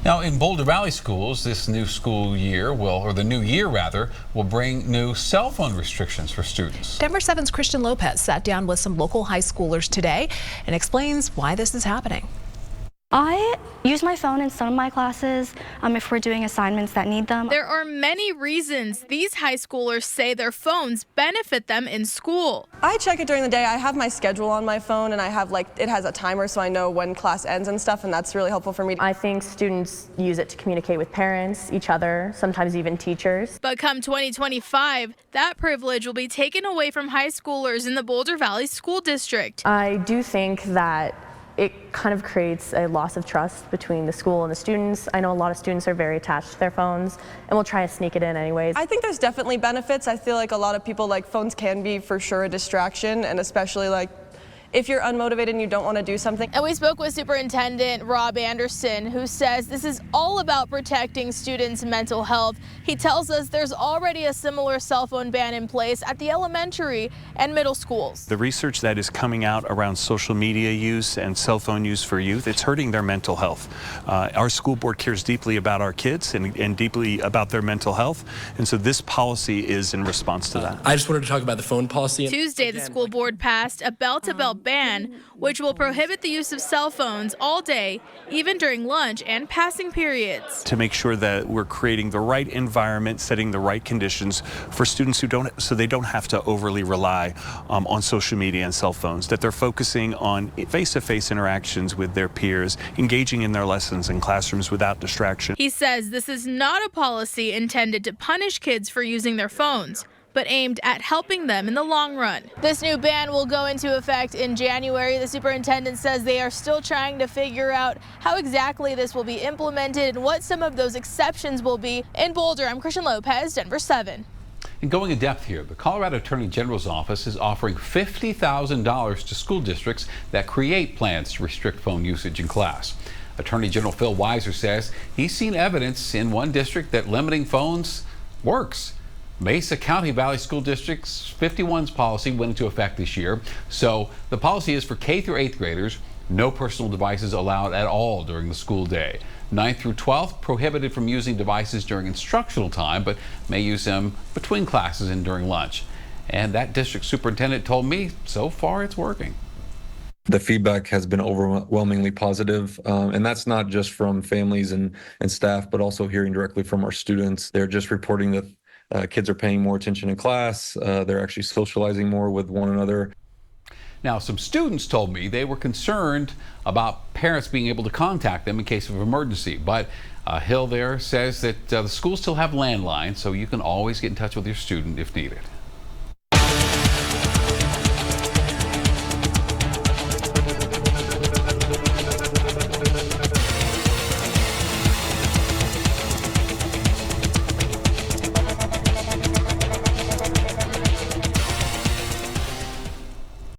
Now, in Boulder Valley schools, this new school year the new year rather, will bring new cell phone restrictions for students. Denver 7's Christian Lopez sat down with some local high schoolers today and explains why this is happening. I use my phone in some of my classes if we're doing assignments that need them. There are many reasons these high schoolers say their phones benefit them in school. I check it during the day. I have my schedule on my phone, and I have it has a timer so I know when class ends and stuff, and that's really helpful for me. I think students use it to communicate with parents, each other, sometimes even teachers. But come 2025, that privilege will be taken away from high schoolers in the Boulder Valley School District. I do think that it kind of creates a loss of trust between the school and the students. I know a lot of students are very attached to their phones and will try to sneak it in anyways. I think there's definitely benefits. I feel like a lot of people, phones can be for sure a distraction, and especially if you're unmotivated and you don't want to do something. And we spoke with Superintendent Rob Anderson, who says this is all about protecting students' mental health. He tells us there's already a similar cell phone ban in place at the elementary and middle schools. The research that is coming out around social media use and cell phone use for youth, it's hurting their mental health. Our school board cares deeply about our kids and deeply about their mental health, and so this policy is in response to that. I just wanted to talk about the phone policy. Tuesday, the school board passed a bell-to-bell ban, which will prohibit the use of cell phones all day, even during lunch and passing periods. To make sure that we're creating the right environment, setting the right conditions for students so they don't have to overly rely on social media and cell phones, that they're focusing on face-to-face interactions with their peers, engaging in their lessons in classrooms without distraction. He says this is not a policy intended to punish kids for using their phones, but aimed at helping them in the long run. This new ban will go into effect in January. The superintendent says they are still trying to figure out how exactly this will be implemented and what some of those exceptions will be. In Boulder, I'm Christian Lopez, Denver 7. And going in depth here, the Colorado Attorney General's office is offering $50,000 to school districts that create plans to restrict phone usage in class. Attorney General Phil Weiser says he's seen evidence in one district that limiting phones works. Mesa County Valley School District's 51's policy went into effect this year. So the policy is for K through 8th graders, no personal devices allowed at all during the school day. 9th through 12th prohibited from using devices during instructional time, but may use them between classes and during lunch. And that district superintendent told me so far it's working. The feedback has been overwhelmingly positive, and that's not just from families and staff, but also hearing directly from our students. They're just reporting that kids are paying more attention in class. They're actually socializing more with one another. Now, some students told me they were concerned about parents being able to contact them in case of emergency. But Hill there says that the schools still have landlines, so you can always get in touch with your student if needed.